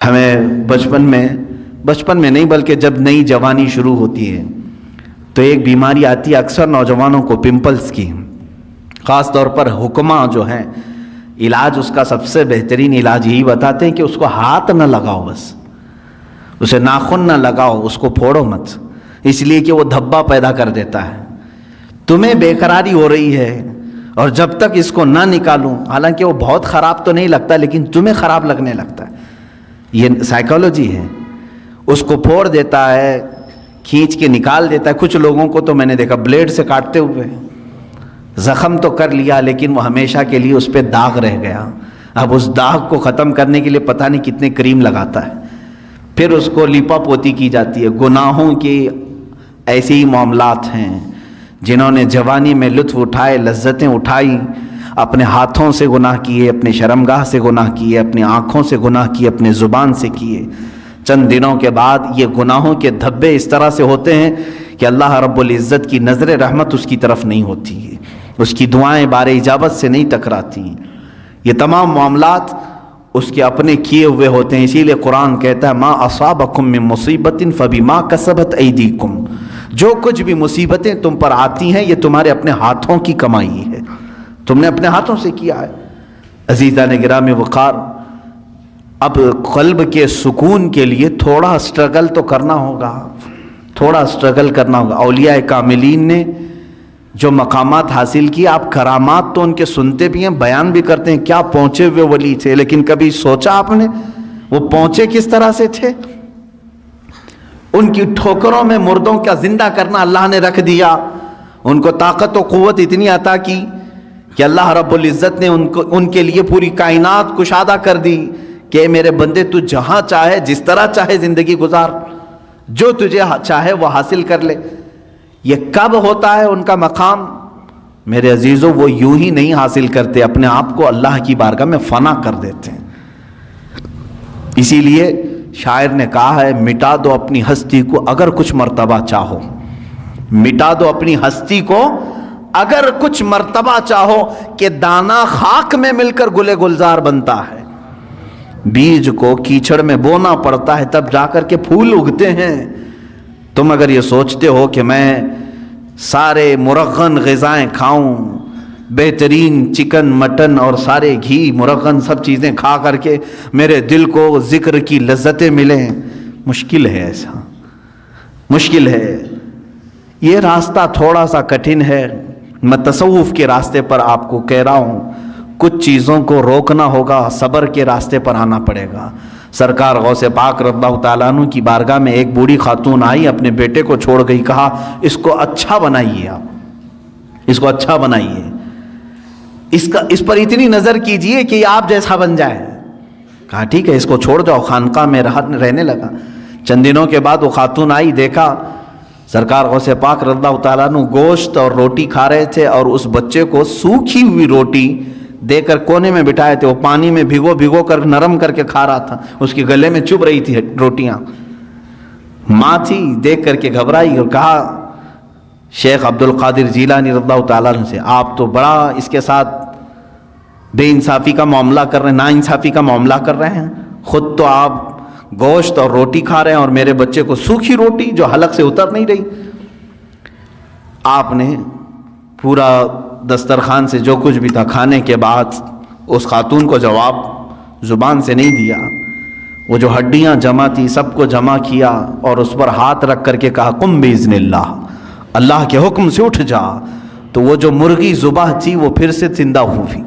ہمیں بچپن میں نہیں بلکہ جب نئی جوانی شروع ہوتی ہے تو ایک بیماری آتی ہے اکثر نوجوانوں کو، پمپلز کی. خاص طور پر حکماں جو ہیں علاج اس کا سب سے بہترین علاج یہی بتاتے ہیں کہ اس کو ہاتھ نہ لگاؤ، بس اسے ناخن نہ لگاؤ، اس کو پھوڑو مت، اس لیے کہ وہ دھبا پیدا کر دیتا ہے. تمہیں بے قراری ہو رہی ہے اور جب تک اس کو نہ نکالوں، حالانکہ وہ بہت خراب تو نہیں لگتا لیکن تمہیں خراب لگنے لگتا ہے. یہ سائیکالوجی ہے. اس کو پھوڑ دیتا ہے، کھینچ کے نکال دیتا ہے. کچھ لوگوں کو تو میں نے دیکھا بلیڈ سے کاٹتے ہوئے، زخم تو کر لیا لیکن وہ ہمیشہ کے لیے اس پہ داغ رہ گیا. اب اس داغ کو ختم کرنے کے لیے پتہ نہیں کتنے کریم لگاتا ہے. پھر اس کو لیپا پوتی کی جاتی ہے. گناہوں کے ایسے ہی معاملات ہیں. جنہوں نے جوانی میں لطف اٹھائے، لذتیں اٹھائی، اپنے ہاتھوں سے گناہ کیے، اپنے شرمگاہ سے گناہ کیے، اپنی آنکھوں سے گناہ کیے، اپنے زبان سے کیے، چند دنوں کے بعد یہ گناہوں کے دھبے اس طرح سے ہوتے ہیں کہ اللہ رب العزت کی نظر رحمت اس کی طرف نہیں ہوتی ہے، اس کی دعائیں بار اجابت سے نہیں ٹکراتی. یہ تمام معاملات اس کے اپنے کیے ہوئے ہوتے ہیں. اسی لیے قرآن کہتا ہے ما اصابکم من مصیبت فبما کسبت ایدیکم، جو کچھ بھی مصیبتیں تم پر آتی ہیں یہ تمہارے اپنے ہاتھوں کی کمائی ہے، تم نے اپنے ہاتھوں سے کیا ہے. عزیزان گرامی وقار، اب قلب کے سکون کے لیے تھوڑا سٹرگل تو کرنا ہوگا، تھوڑا سٹرگل کرنا ہوگا. اولیاء کاملین نے جو مقامات حاصل کیے، آپ کرامات تو ان کے سنتے بھی ہیں، بیان بھی کرتے ہیں، کیا پہنچے ہوئے ولی تھے، لیکن کبھی سوچا آپ نے وہ پہنچے کس طرح سے تھے؟ ان کی ٹھوکروں میں مردوں کا زندہ کرنا اللہ نے رکھ دیا. ان کو طاقت و قوت اتنی عطا کی کہ اللہ رب العزت نے ان کے لیے پوری کائنات کشادہ کر دی کہ میرے بندے تو جہاں چاہے جس طرح چاہے زندگی گزار، جو تجھے چاہے وہ حاصل کر لے. یہ کب ہوتا ہے ان کا مقام؟ میرے عزیزوں، وہ یوں ہی نہیں حاصل کرتے، اپنے آپ کو اللہ کی بارگاہ میں فنا کر دیتے ہیں. اسی لیے شاعر نے کہا ہے مٹا دو اپنی ہستی کو اگر کچھ مرتبہ چاہو، مٹا دو اپنی ہستی کو اگر کچھ مرتبہ چاہو، کہ دانا خاک میں مل کر گلے گلزار بنتا ہے. بیج کو کیچڑ میں بونا پڑتا ہے تب جا کر کے پھول اگتے ہیں. تم اگر یہ سوچتے ہو کہ میں سارے مرغن غذائیں کھاؤں، بہترین چکن مٹن اور سارے گھی مرغن سب چیزیں کھا کر کے میرے دل کو ذکر کی لذتیں ملیں، مشکل ہے، ایسا مشکل ہے. یہ راستہ تھوڑا سا کٹھن ہے. میں تصوف کے راستے پر آپ کو کہہ رہا ہوں، کچھ چیزوں کو روکنا ہوگا، صبر کے راستے پر آنا پڑے گا. سرکار غوث پاک رضی اللہ تعالیٰ عنہ کی بارگاہ میں ایک بوڑھی خاتون آئی، اپنے بیٹے کو چھوڑ گئی، کہا اس کو اچھا بنائیے، آپ اس کو اچھا بنائیے، اس پر اتنی نظر کیجئے کہ یہ آپ جیسا بن جائے. کہا ٹھیک ہے، اس کو چھوڑ جاؤ. خانقاہ میں رہنے لگا. چند دنوں کے بعد وہ خاتون آئی، دیکھا سرکار غوث پاک رضی اللہ تعالیٰ عنہ گوشت اور روٹی کھا رہے تھے اور اس بچے کو سوکھی ہوئی روٹی دے کر کونے میں بٹھائے تھے. وہ پانی میں بھگو کر نرم کر کے کھا رہا تھا، اس کے گلے میں چبھ رہی تھی روٹیاں. ماں تھی، دیکھ کر کے گھبرائی اور کہا شیخ عبد القادر جیلانی رضی اللہ تعالیٰ عنہ سے، آپ تو بڑا اس کے ساتھ بے انصافی کا معاملہ کر رہے ہیں، نا انصافی کا معاملہ کر رہے ہیں. خود تو آپ گوشت اور روٹی کھا رہے ہیں اور میرے بچے کو سوکھی روٹی جو حلق سے اتر نہیں رہی. آپ نے پورا دسترخوان سے جو کچھ بھی تھا کھانے کے بعد اس خاتون کو جواب زبان سے نہیں دیا. وہ جو ہڈیاں جمع تھی سب کو جمع کیا اور اس پر ہاتھ رکھ کر کے کہا قم باذن اللہ، اللہ کے حکم سے اٹھ جا. تو وہ جو مرغی ذبح تھی وہ پھر سے زندہ ہوئی.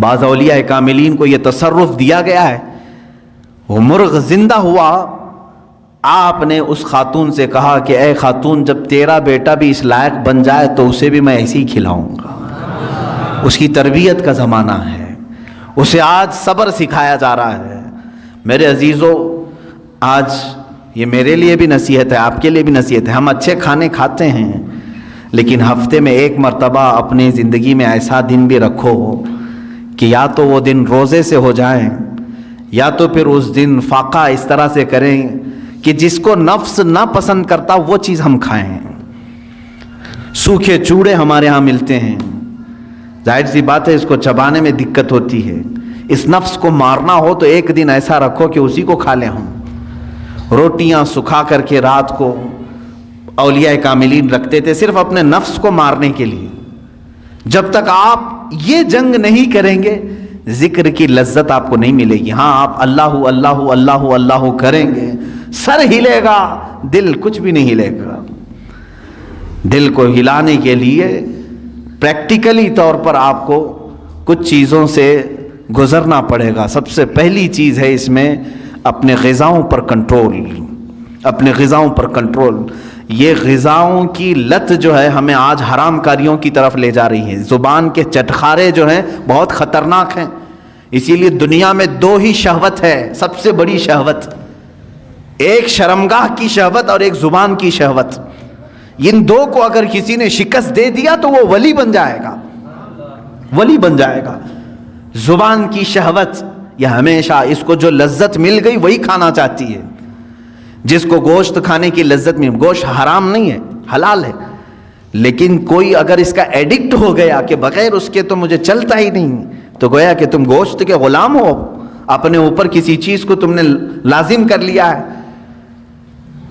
بعض اولیاء کاملین کو یہ تصرف دیا گیا ہے، وہ مرغ زندہ ہوا. آپ نے اس خاتون سے کہا کہ اے خاتون، جب تیرا بیٹا بھی اس لائق بن جائے تو اسے بھی میں ایسے ہی کھلاؤں گا. اس کی تربیت کا زمانہ ہے، اسے آج صبر سکھایا جا رہا ہے. میرے عزیزو، آج یہ میرے لیے بھی نصیحت ہے، آپ کے لیے بھی نصیحت ہے. ہم اچھے کھانے کھاتے ہیں لیکن ہفتے میں ایک مرتبہ اپنی زندگی میں ایسا دن بھی رکھو کہ یا تو وہ دن روزے سے ہو جائیں یا تو پھر اس دن فاقہ اس طرح سے کریں کہ جس کو نفس نہ پسند کرتا وہ چیز ہم کھائیں. سوکھے چوڑے ہمارے ہاں ملتے ہیں، ظاہر سی بات ہے اس کو چبانے میں دقت ہوتی ہے. اس نفس کو مارنا ہو تو ایک دن ایسا رکھو کہ اسی کو کھا لیں ہم. روٹیاں سکھا کر کے رات کو اولیاء کاملین رکھتے تھے صرف اپنے نفس کو مارنے کے لیے. جب تک آپ یہ جنگ نہیں کریں گے ذکر کی لذت آپ کو نہیں ملے گی. ہاں آپ اللہ اللہ اللہ اللہ کریں گے, سر ہلے گا, دل کچھ بھی نہیں ہلے گا. دل کو ہلانے کے لیے پریکٹیکلی طور پر آپ کو کچھ چیزوں سے گزرنا پڑے گا. سب سے پہلی چیز ہے اس میں اپنے غذاؤں پر کنٹرول, اپنے غذاؤں پر کنٹرول. یہ غذاؤں کی لت جو ہے ہمیں آج حرام کاریوں کی طرف لے جا رہی ہے. زبان کے چٹخارے جو ہیں بہت خطرناک ہیں. اسی لیے دنیا میں دو ہی شہوت ہے, سب سے بڑی شہوت, ایک شرمگاہ کی شہوت اور ایک زبان کی شہوت. ان دو کو اگر کسی نے شکست دے دیا تو وہ ولی بن جائے گا, ولی بن جائے گا. زبان کی شہوت یہ ہمیشہ اس کو جو لذت مل گئی وہی کھانا چاہتی ہے. جس کو گوشت کھانے کی لذت میں, گوشت حرام نہیں ہے, حلال ہے, لیکن کوئی اگر اس کا ایڈکٹ ہو گیا کہ بغیر اس کے تو مجھے چلتا ہی نہیں, تو گویا کہ تم گوشت کے غلام ہو, اپنے اوپر کسی چیز کو تم نے لازم کر لیا ہے.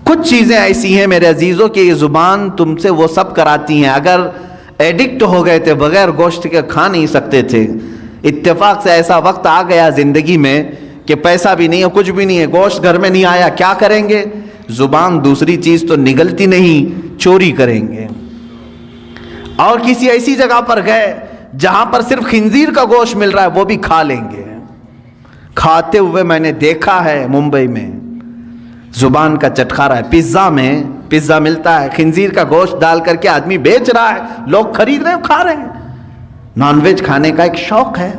کچھ چیزیں ایسی ہیں میرے عزیزوں کہ یہ زبان تم سے وہ سب کراتی ہیں. اگر ایڈکٹ ہو گئے تھے, بغیر گوشت کے کھا نہیں سکتے تھے, اتفاق سے ایسا وقت آ گیا زندگی میں کہ پیسہ بھی نہیں ہے, کچھ بھی نہیں ہے, گوشت گھر میں نہیں آیا, کیا کریں گے؟ زبان دوسری چیز تو نگلتی نہیں, چوری کریں گے. اور کسی ایسی جگہ پر گئے جہاں پر صرف خنزیر کا گوشت مل رہا ہے وہ بھی کھا لیں گے. کھاتے ہوئے میں نے دیکھا ہے ممبئی میں, زبان کا چٹخارا ہے. پیزا میں پیزا ملتا ہے, خنزیر کا گوشت ڈال کر کے آدمی بیچ رہا ہے, لوگ خرید رہے ہیں, کھا رہے ہیں. نان ویج کھانے کا ایک شوق ہے.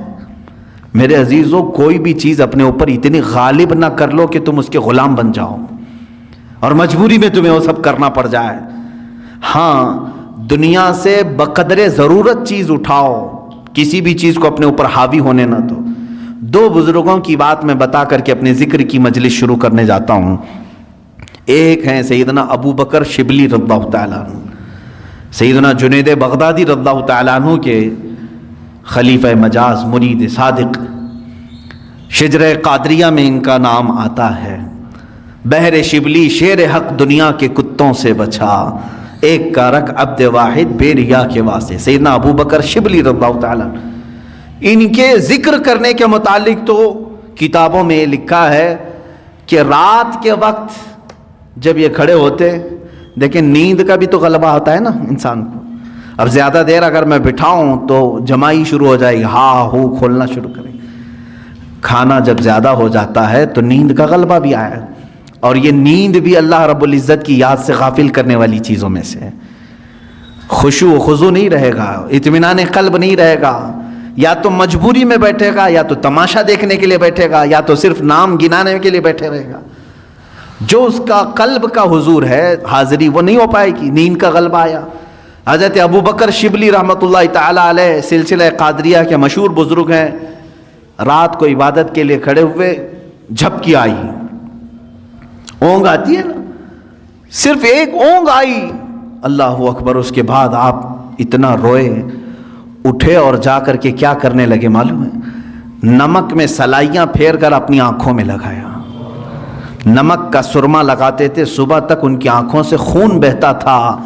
میرے عزیزوں, کوئی بھی چیز اپنے اوپر اتنی غالب نہ کر لو کہ تم اس کے غلام بن جاؤ اور مجبوری میں تمہیں وہ سب کرنا پڑ جائے. ہاں, دنیا سے بقدر ضرورت چیز اٹھاؤ, کسی بھی چیز کو اپنے اوپر حاوی ہونے نہ دو. دو بزرگوں کی بات میں بتا کر کے اپنے ذکر کی مجلس شروع کرنے جاتا ہوں. ایک ہیں سیدنا ابو بکر شبلی رضی اللہ تعالیٰ عنہ, سیدنا جنید بغدادی رضی اللہ تعالیٰ عنہ کے خلیفہ مجاز, مرید صادق. شجرہ قادریہ میں ان کا نام آتا ہے. بحر شبلی شیر حق دنیا کے کتوں سے بچا, ایک کا رکھ عبد واحد بے ریا کے واسطے. سیدنا ابو بکر شبلی رضی اللہ تعالیٰ, ان کے ذکر کرنے کے متعلق تو کتابوں میں یہ لکھا ہے کہ رات کے وقت جب یہ کھڑے ہوتے, دیکھیں نیند کا بھی تو غلبہ ہوتا ہے نا انسان کو. اب زیادہ دیر اگر میں بٹھاؤں تو جمائی شروع ہو جائے گی, ہاں ہو کھولنا شروع کریں. کھانا جب زیادہ ہو جاتا ہے تو نیند کا غلبہ بھی آیا, اور یہ نیند بھی اللہ رب العزت کی یاد سے غافل کرنے والی چیزوں میں سے ہے. خشوع و خضوع نہیں رہے گا, اطمینان قلب نہیں رہے گا. یا تو مجبوری میں بیٹھے گا, یا تو تماشا دیکھنے کے لیے بیٹھے گا, یا تو صرف نام گنانے کے لیے بیٹھے رہے گا. جو اس کا قلب کا حضور ہے, حاضری, وہ نہیں ہو پائے گی. نیند کا غلبہ آیا. حضرت ابو بکر شبلی رحمۃ اللہ تعالیٰ علیہ سلسلہ قادریہ کے مشہور بزرگ ہیں. رات کو عبادت کے لیے کھڑے ہوئے, جھپکی آئی, اونگ آتی ہے نا, صرف ایک اونگ آئی, اللہ اکبر. اس کے بعد آپ اتنا روئے, اٹھے اور جا کر کے کیا کرنے لگے معلوم ہے؟ نمک میں سلائیاں پھیر کر اپنی آنکھوں میں لگایا. نمک کا سرما لگاتے تھے, صبح تک ان کی آنکھوں سے خون بہتا تھا.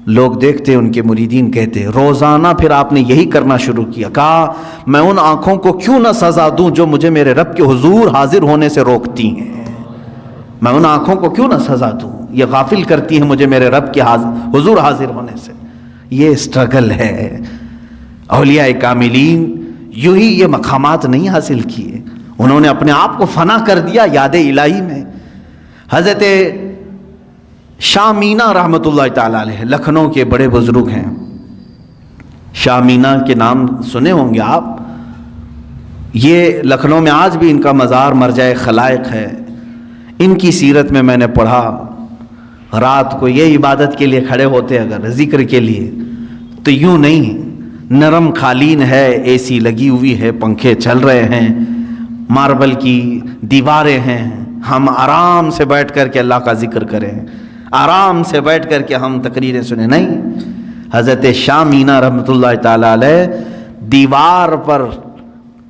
لوگ دیکھتے, ان کے مریدین کہتے, روزانہ پھر آپ نے یہی کرنا شروع کیا. کہا میں ان آنکھوں کو کیوں نہ سزا دوں جو مجھے میرے رب کے حضور حاضر ہونے سے روکتی ہیں. میں ان آنکھوں کو کیوں نہ سزا دوں, یہ غافل کرتی ہیں مجھے میرے رب کے حضور حاضر ہونے سے. یہ اسٹرگل ہے. اولیاء کاملین یوں ہی یہ مقامات نہیں حاصل کیے, انہوں نے اپنے آپ کو فنا کر دیا یاد الہی میں. حضرت شاہ مینا رحمۃ اللہ تعالیٰ علیہ لکھنؤ کے بڑے بزرگ ہیں. شاہ مینا کے نام سنے ہوں گے آپ. یہ لکھنؤ میں آج بھی ان کا مزار مرجع خلائق ہے. ان کی سیرت میں نے پڑھا, رات کو یہ عبادت کے لیے کھڑے ہوتے اگر ذکر کے لیے تو یوں نہیں, نرم قالین ہے, اے سی لگی ہوئی ہے, پنکھے چل رہے ہیں, ماربل کی دیواریں ہیں, ہم آرام سے بیٹھ کر کے اللہ کا ذکر کریں, آرام سے بیٹھ کر کے ہم تقریریں سنیں. نہیں, حضرت شاہ مینا رحمۃ اللہ تعالیٰ علیہ دیوار پر